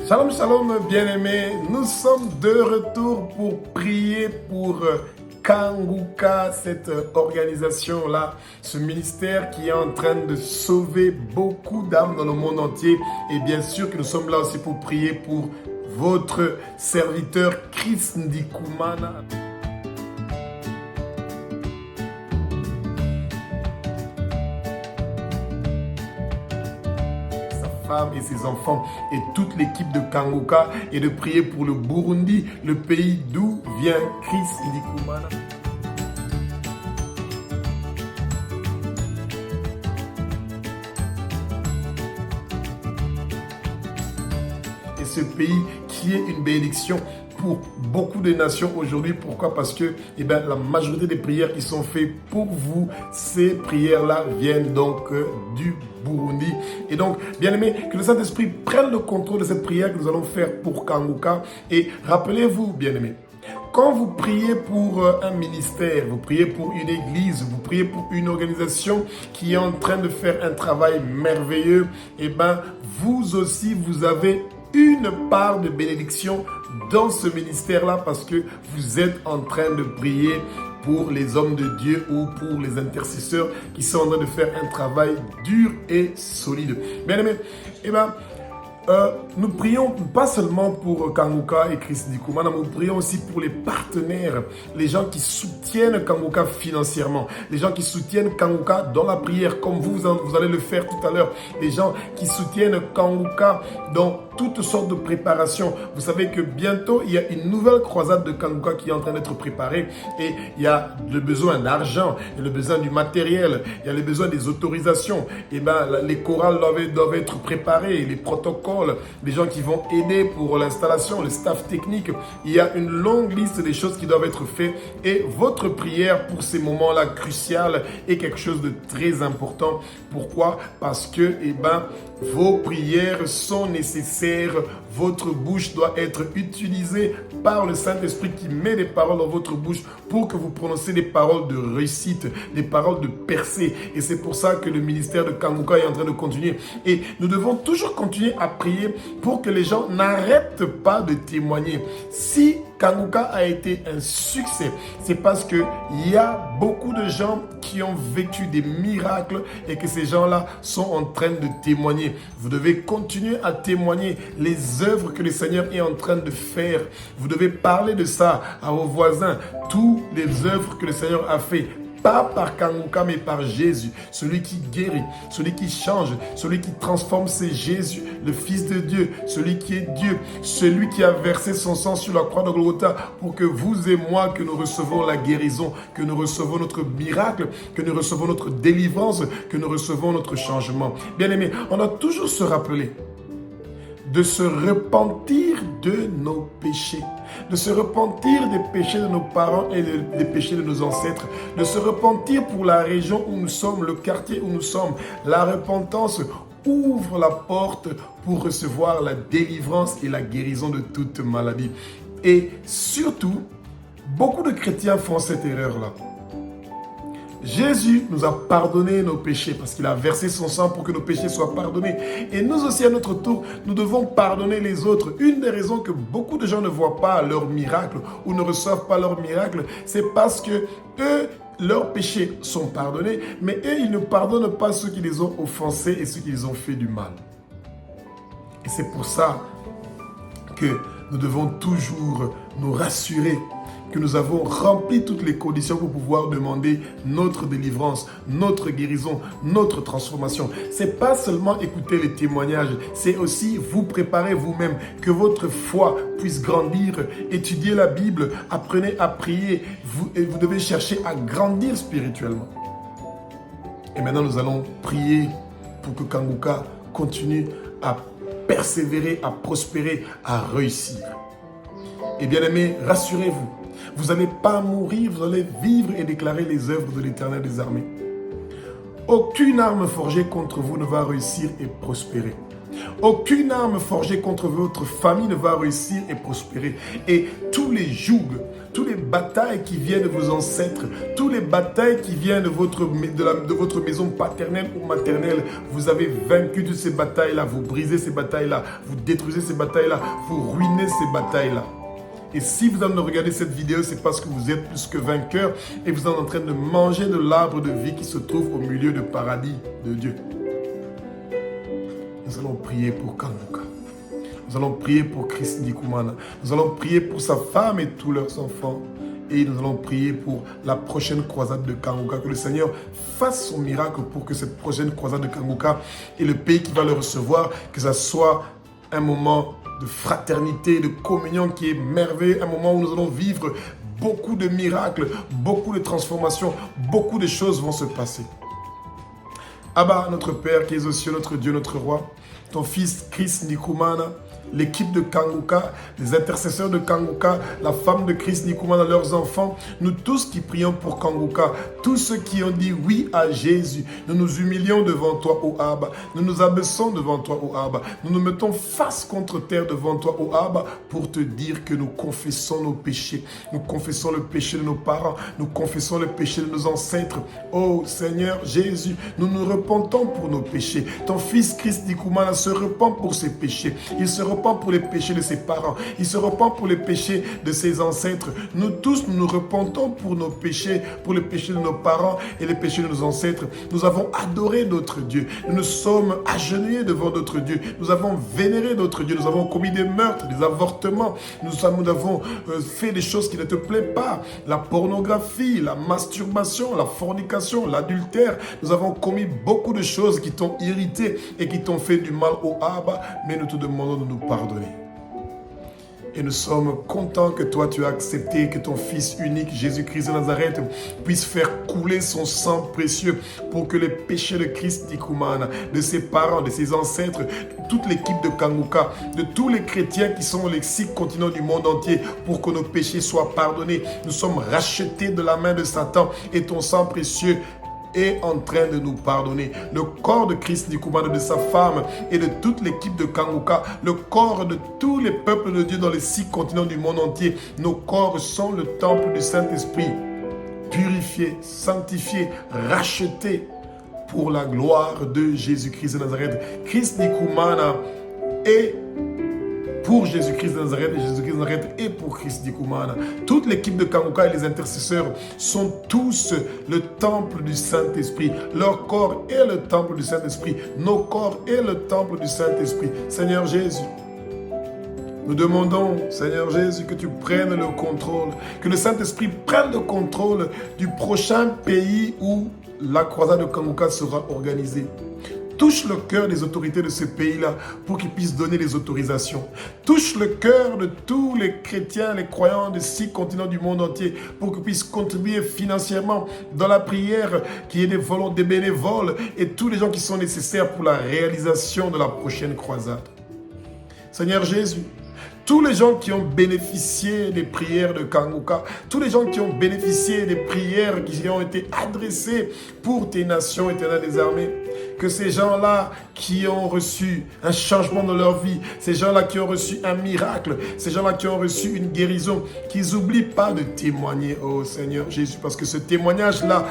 Shalom, shalom, bien-aimés. Nous sommes de retour pour prier pour Kanguka, cette organisation-là, ce ministère qui est en train de sauver beaucoup d'âmes dans le monde entier. Et bien sûr que nous sommes là aussi pour prier pour votre serviteur Chris Ndikumana. Et ses enfants et toute l'équipe de Kanguka et de prier pour le Burundi, le pays d'où vient Chris Ndikumana. Et ce pays qui est une bénédiction pour beaucoup de nations aujourd'hui. Pourquoi? Parce que la majorité des prières qui sont faites pour vous, ces prières-là viennent donc du Burundi. Et donc, bien aimé, que le Saint-Esprit prenne le contrôle de cette prière que nous allons faire pour Kanguka. Et rappelez-vous, bien aimé, quand vous priez pour un ministère, vous priez pour une église, vous priez pour une organisation qui est en train de faire un travail merveilleux, vous aussi, vous avez une part de bénédiction dans ce ministère-là parce que vous êtes en train de prier pour les hommes de Dieu ou pour les intercesseurs qui sont en train de faire un travail dur et solide. Bien aimé, nous prions pas seulement pour Kanguka et Chris Ndikumana, nous prions aussi pour les partenaires, les gens qui soutiennent Kanguka financièrement, les gens qui soutiennent Kanguka dans la prière, comme vous allez le faire tout à l'heure, les gens qui soutiennent Kanguka dans toutes sortes de préparations. Vous savez que bientôt, il y a une nouvelle croisade de Kanguka qui est en train d'être préparée et il y a le besoin d'argent, il y a le besoin du matériel, il y a le besoin des autorisations. Les chorales doivent être préparées, les protocoles, les gens qui vont aider pour l'installation, le staff technique. Il y a une longue liste des choses qui doivent être faites et votre prière pour ces moments-là cruciaux est quelque chose de très important. Pourquoi? Parce que vos prières sont nécessaires. Votre bouche doit être utilisée par le Saint-Esprit qui met des paroles dans votre bouche pour que vous prononciez des paroles de réussite, des paroles de percée. Et c'est pour ça que le ministère de Kanguka est en train de continuer. Et nous devons toujours continuer à prier pour que les gens n'arrêtent pas de témoigner. Si Kanguka a été un succès, c'est parce qu'il y a beaucoup de gens qui ont vécu des miracles et que ces gens-là sont en train de témoigner. Vous devez continuer à témoigner les œuvres que le Seigneur est en train de faire. Vous devez parler de ça à vos voisins, toutes les œuvres que le Seigneur a fait. Pas par Kanguka, mais par Jésus. Celui qui guérit, celui qui change, celui qui transforme, c'est Jésus, le Fils de Dieu, celui qui est Dieu, celui qui a versé son sang sur la croix de Golgotha pour que vous et moi, que nous recevons la guérison, que nous recevons notre miracle, que nous recevons notre délivrance, que nous recevons notre changement. Bien aimé, on doit toujours se rappeler de se repentir de nos péchés, de se repentir des péchés de nos parents et des péchés de nos ancêtres, de se repentir pour la région où nous sommes, le quartier où nous sommes. La repentance ouvre la porte pour recevoir la délivrance et la guérison de toute maladie. Et surtout, beaucoup de chrétiens font cette erreur-là. Jésus nous a pardonné nos péchés parce qu'il a versé son sang pour que nos péchés soient pardonnés. Et nous aussi, à notre tour, nous devons pardonner les autres. Une des raisons que beaucoup de gens ne voient pas leur miracle ou ne reçoivent pas leur miracle, c'est parce que eux, leurs péchés sont pardonnés, mais eux, ils ne pardonnent pas ceux qui les ont offensés et ceux qui les ont fait du mal. Et c'est pour ça que nous devons toujours nous rassurer que nous avons rempli toutes les conditions pour pouvoir demander notre délivrance, notre guérison, notre transformation. C'est pas seulement écouter les témoignages, c'est aussi vous préparer vous-même, que votre foi puisse grandir, étudier la Bible, apprenez à prier, vous devez chercher à grandir spirituellement. Et maintenant, nous allons prier pour que Kanguka continue à persévérer, à prospérer, à réussir. Et bien aimés, rassurez-vous, vous n'allez pas mourir, vous allez vivre et déclarer les œuvres de l'Éternel des armées. Aucune arme forgée contre vous ne va réussir et prospérer. Aucune arme forgée contre votre famille ne va réussir et prospérer. Et tous les jougs, toutes les batailles qui viennent de vos ancêtres, toutes les batailles qui viennent de votre maison paternelle ou maternelle, vous avez vaincu toutes ces batailles-là, vous brisez ces batailles-là, vous détruisez ces batailles-là, vous ruinez ces batailles-là. Et si vous en regardez cette vidéo, c'est parce que vous êtes plus que vainqueur et vous êtes en train de manger de l'arbre de vie qui se trouve au milieu du paradis de Dieu. Nous allons prier pour Kanguka. Nous allons prier pour Chris Ndikumana. Nous allons prier pour sa femme et tous leurs enfants. Et nous allons prier pour la prochaine croisade de Kanguka. Que le Seigneur fasse son miracle pour que cette prochaine croisade de Kanguka et le pays qui va le recevoir, que ça soit un moment de fraternité, de communion qui est merveilleux. Un moment où nous allons vivre beaucoup de miracles, beaucoup de transformations, beaucoup de choses vont se passer. Abba, notre Père qui es aux cieux, notre Dieu, notre Roi, ton fils Chris Ndikumana, l'équipe de Kanguka, les intercesseurs de Kanguka, la femme de Chris Ndikumana, leurs enfants, nous tous qui prions pour Kanguka, tous ceux qui ont dit oui à Jésus, nous nous humilions devant toi, ô Abba, nous nous abaissons devant toi, ô Abba, nous nous mettons face contre terre devant toi, ô Abba, pour te dire que nous confessons nos péchés, nous confessons le péché de nos parents, nous confessons le péché de nos ancêtres. Ô Seigneur Jésus, nous nous repentons pour nos péchés. Ton fils Chris Ndikumana se repent pour ses péchés. Il se repent pour les péchés de ses parents. Il se repent pour les péchés de ses ancêtres. Nous tous, nous nous repentons pour nos péchés, pour les péchés de nos parents et les péchés de nos ancêtres. Nous avons adoré d'autres dieux. Nous nous sommes agenouillés devant d'autres dieux. Nous avons vénéré d'autres dieux. Nous avons commis des meurtres, des avortements. Nous avons fait des choses qui ne te plaisent pas. La pornographie, la masturbation, la fornication, l'adultère. Nous avons commis beaucoup de choses qui t'ont irrité et qui t'ont fait du mal au Abba. Mais nous te demandons de nous pardonner. Et nous sommes contents que toi tu as accepté que ton fils unique Jésus-Christ de Nazareth puisse faire couler son sang précieux pour que les péchés de Christ Ndikumana, de ses parents, de ses ancêtres, de toute l'équipe de Kanguka, de tous les chrétiens qui sont les 6 continents du monde entier, pour que nos péchés soient pardonnés. Nous sommes rachetés de la main de Satan et ton sang précieux est en train de nous pardonner. Le corps de Christ Ndikumana, de sa femme et de toute l'équipe de Kanguka, le corps de tous les peuples de Dieu dans les 6 continents du monde entier, nos corps sont le temple du Saint-Esprit, purifiés, sanctifiés, rachetés pour la gloire de Jésus-Christ de Nazareth. Christ Ndikumana est pour Jésus-Christ de Nazareth, et Jésus-Christ de Nazareth et pour Christ Ndikumana. Toute l'équipe de Kanguka et les intercesseurs sont tous le temple du Saint-Esprit. Leur corps est le temple du Saint-Esprit. Nos corps est le temple du Saint-Esprit. Seigneur Jésus, nous demandons, Seigneur Jésus, que tu prennes le contrôle, que le Saint-Esprit prenne le contrôle du prochain pays où la croisade de Kanguka sera organisée. Touche le cœur des autorités de ce pays-là pour qu'ils puissent donner les autorisations. Touche le cœur de tous les chrétiens, les croyants des 6 continents du monde entier pour qu'ils puissent contribuer financièrement dans la prière, qu'il y ait des bénévoles et tous les gens qui sont nécessaires pour la réalisation de la prochaine croisade. Seigneur Jésus, tous les gens qui ont bénéficié des prières de Kanguka, tous les gens qui ont bénéficié des prières qui ont été adressées pour tes nations éternelles des armées, que ces gens-là qui ont reçu un changement dans leur vie, ces gens-là qui ont reçu un miracle, ces gens-là qui ont reçu une guérison, qu'ils n'oublient pas de témoigner, oh Seigneur Jésus, parce que ce témoignage-là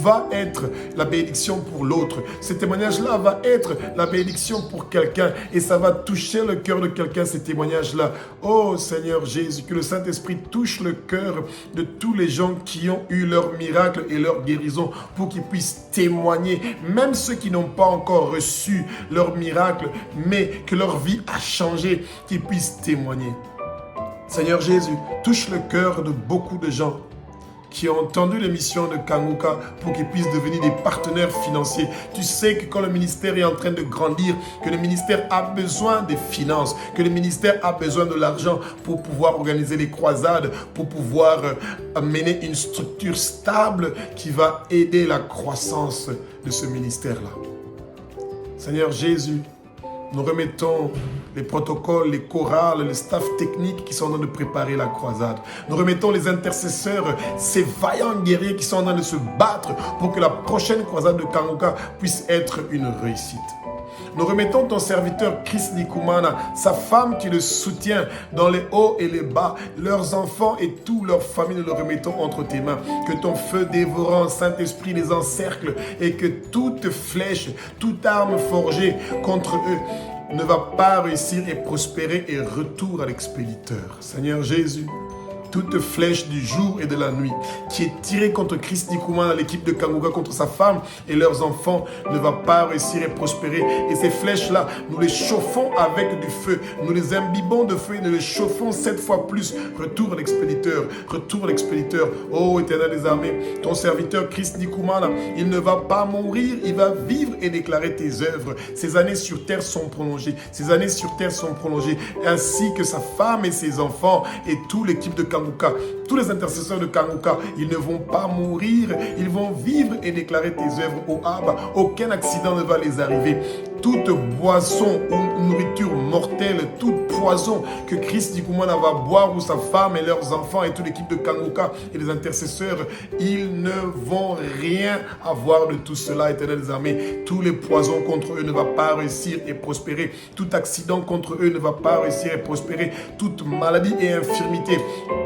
va être la bénédiction pour l'autre. Ce témoignage-là va être la bénédiction pour quelqu'un et ça va toucher le cœur de quelqu'un, ces témoignages-là. Oh Seigneur Jésus, que le Saint-Esprit touche le cœur de tous les gens qui ont eu leur miracle et leur guérison pour qu'ils puissent témoigner, même ceux qui n'ont pas encore reçu leur miracle, mais que leur vie a changé, qu'ils puissent témoigner. Seigneur Jésus, touche le cœur de beaucoup de gens qui ont entendu l'émission de Kanguka pour qu'ils puissent devenir des partenaires financiers. Tu sais que quand le ministère est en train de grandir, que le ministère a besoin des finances, que le ministère a besoin de l'argent pour pouvoir organiser les croisades, pour pouvoir mener une structure stable qui va aider la croissance de ce ministère-là. Seigneur Jésus, nous remettons les protocoles, les chorales, le staff technique qui sont en train de préparer la croisade. Nous remettons les intercesseurs, ces vaillants guerriers qui sont en train de se battre pour que la prochaine croisade de Kanguka puisse être une réussite. Nous remettons ton serviteur Chris Ndikumana, sa femme qui le soutient dans les hauts et les bas, leurs enfants et toute leur famille, nous le remettons entre tes mains. Que ton feu dévorant, Saint-Esprit, les encercle et que toute flèche, toute arme forgée contre eux ne va pas réussir et prospérer et retour à l'expéditeur. Seigneur Jésus, toute flèche du jour et de la nuit qui est tirée contre Chris Ndikumana, l'équipe de Kangoka, contre sa femme et leurs enfants, ne va pas réussir et prospérer. Et ces flèches-là, nous les chauffons avec du feu. Nous les imbibons de feu et nous les chauffons 7 fois plus. Retour à l'expéditeur, retour à l'expéditeur. Oh, Éternel des armées, ton serviteur Chris Ndikumana, il ne va pas mourir, il va vivre et déclarer tes œuvres. Ses années sur terre sont prolongées. Ses années sur terre sont prolongées, ainsi que sa femme et ses enfants et toute l'équipe de Kangoka. Tous les intercesseurs de Kangoka, ils ne vont pas mourir, ils vont vivre et déclarer tes œuvres au Abba. Aucun accident ne va les arriver. Toute boisson ou nourriture mortelle, toute poison que Chris Ndikumana va boire, ou sa femme et leurs enfants et toute l'équipe de Kangoka et les intercesseurs, ils ne vont rien avoir de tout cela, Éternel des armées. Tous les poisons contre eux ne va pas réussir et prospérer. Tout accident contre eux ne va pas réussir et prospérer. Toute maladie et infirmité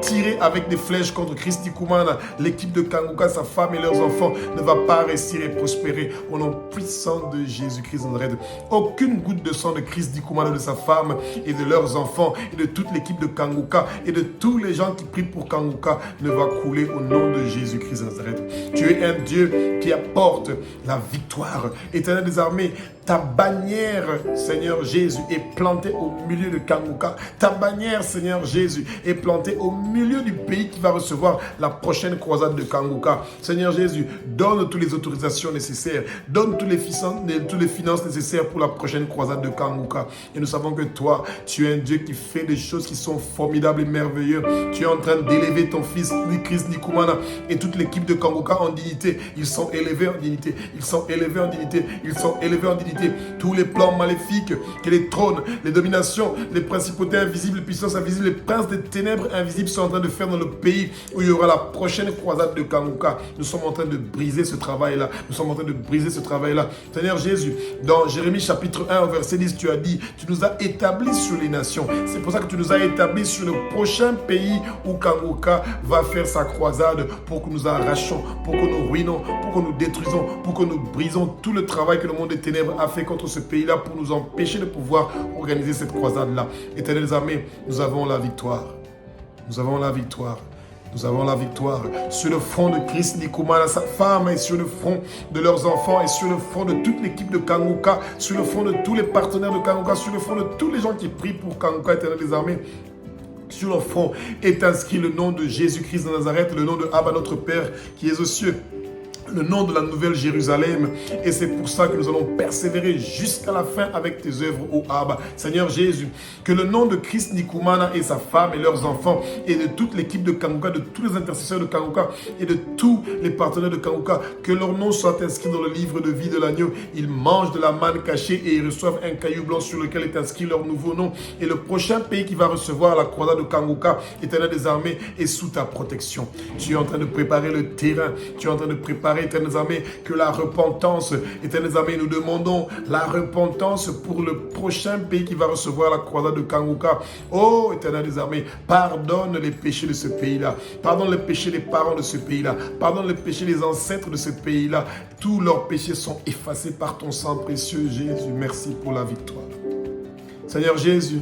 tirée avec des flèches contre Chris Ndikumana, l'équipe de Kangoka, sa femme et leurs enfants, ne va pas réussir et prospérer. Au nom puissant de Jésus-Christ de Nazareth. Aucune goutte de sang de Chris Ndikumana, de sa femme et de leurs enfants et de toute l'équipe de Kangoka et de tous les gens qui prient pour Kangoka ne va couler au nom de Jésus-Christ de Nazareth. Tu es un Dieu qui apporte la victoire. Éternel des armées, ta bannière, Seigneur Jésus, est plantée au milieu de Kangoka. Ta bannière, Seigneur Jésus, est plantée au milieu du pays qui va recevoir la prochaine croisade de Kangoka. Seigneur Jésus, donne toutes les autorisations nécessaires, donne toutes les finances nécessaires pour la prochaine croisade de Kangoka. Et nous savons que toi, tu es un Dieu qui fait des choses qui sont formidables et merveilleuses. Tu es en train d'élever ton fils, Chris Ndikumana, et toute l'équipe de Kangoka en dignité. Ils sont élevés en dignité. Ils sont élevés en dignité. Ils sont élevés en dignité. Tous les plans maléfiques, que les trônes, les dominations, les principautés invisibles, les puissances invisibles, les princes des ténèbres invisibles sont en train de faire dans le pays où il y aura la prochaine croisade de Kangoka. Nous sommes en train de briser ce travail-là. Nous sommes en train de briser ce travail-là. Seigneur Jésus, dans Jérémie chapitre 1, verset 10, tu as dit, tu nous as établis sur les nations. C'est pour ça que tu nous as établis sur le prochain pays où Kangoka va faire sa croisade, pour que nous arrachions, pour que nous ruinons, pour que nous détruisons, pour que nous brisons tout le travail que le monde des ténèbres a fait contre ce pays-là pour nous empêcher de pouvoir organiser cette croisade-là. Éternel des armées, nous avons la victoire. Nous avons la victoire. Nous avons la victoire sur le front de Chris Ndikumana, sa femme, et sur le front de leurs enfants, et sur le front de toute l'équipe de Kangoka, sur le front de tous les partenaires de Kangoka, sur le front de tous les gens qui prient pour Kangoka, Éternel des armées. Sur le front est inscrit le nom de Jésus-Christ de Nazareth, le nom de Abba, notre Père, qui est aux cieux. Le nom de la nouvelle Jérusalem, et c'est pour ça que nous allons persévérer jusqu'à la fin avec tes œuvres, ô Abba. Seigneur Jésus, que le nom de Chris Ndikumana et sa femme et leurs enfants et de toute l'équipe de Kangoka, de tous les intercesseurs de Kangoka et de tous les partenaires de Kangoka, que leur nom soit inscrit dans le livre de vie de l'agneau. Ils mangent de la manne cachée et ils reçoivent un caillou blanc sur lequel est inscrit leur nouveau nom. Et le prochain pays qui va recevoir la croisade de Kangoka, Éternel des armées, est sous ta protection. Tu es en train de préparer le terrain, tu es en train de préparer, Éternel des armées, que la repentance, Éternel des armées, nous demandons la repentance pour le prochain pays qui va recevoir la croisade de Kangoka. Oh, Éternel des armées, pardonne les péchés de ce pays-là, pardonne les péchés des parents de ce pays-là, pardonne les péchés des ancêtres de ce pays-là. Tous leurs péchés sont effacés par ton sang précieux, Jésus. Merci pour la victoire. Seigneur Jésus,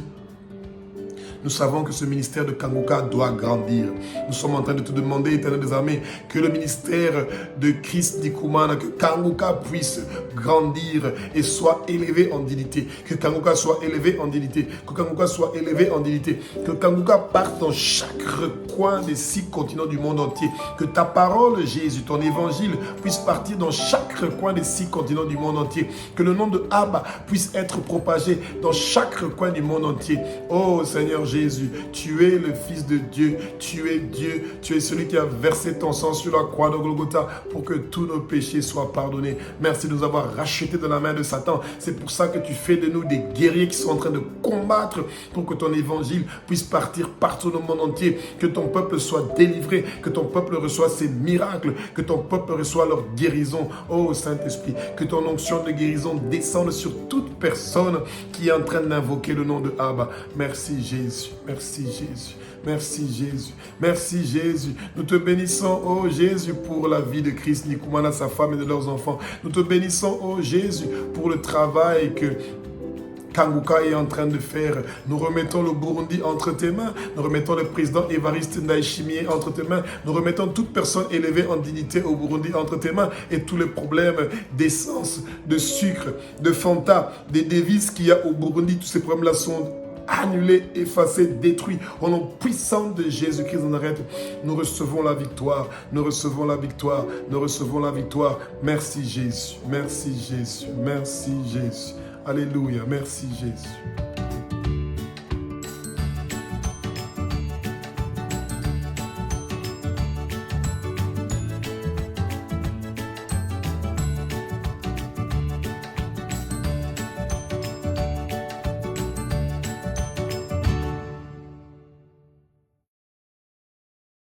nous savons que ce ministère de Kangoka doit grandir. Nous sommes en train de te demander, Éternel des armées, que le ministère de Chris Ndikumana, que Kangoka puisse grandir et soit élevé en dignité. Que Kangoka soit élevé en dignité. Que Kangoka soit élevé en dignité. Que Kangoka parte dans chaque recoin des 6 continents du monde entier. Que ta parole, Jésus, ton évangile, puisse partir dans chaque recoin des 6 continents du monde entier. Que le nom de Abba puisse être propagé dans chaque recoin du monde entier. Oh Seigneur Jésus, Jésus. Tu es le Fils de Dieu. Tu es Dieu. Tu es celui qui a versé ton sang sur la croix de Golgotha pour que tous nos péchés soient pardonnés. Merci de nous avoir rachetés de la main de Satan. C'est pour ça que tu fais de nous des guerriers qui sont en train de combattre pour que ton évangile puisse partir partout dans le monde entier, que ton peuple soit délivré, que ton peuple reçoive ses miracles, que ton peuple reçoive leur guérison. Oh Saint-Esprit, que ton onction de guérison descende sur toute personne qui est en train d'invoquer le nom de Abba. Merci Jésus, merci Jésus. Merci Jésus, merci Jésus. Nous te bénissons, oh Jésus, pour la vie de Chris Ndikumana, sa femme et de leurs enfants. Nous te bénissons, oh Jésus, pour le travail que Kanguka est en train de faire. Nous remettons le Burundi entre tes mains. Nous remettons le président Évariste Ndayishimiye entre tes mains. Nous remettons toute personne élevée en dignité au Burundi entre tes mains. Et tous les problèmes d'essence, de sucre, de Fanta, des devises qu'il y a au Burundi, tous ces problèmes-là sont annulés, effacés, détruits. Au nom puissant de Jésus-Christ de Nazareth, nous recevons la victoire. Nous recevons la victoire. Nous recevons la victoire. Merci Jésus. Merci Jésus. Merci Jésus. Alléluia. Merci Jésus.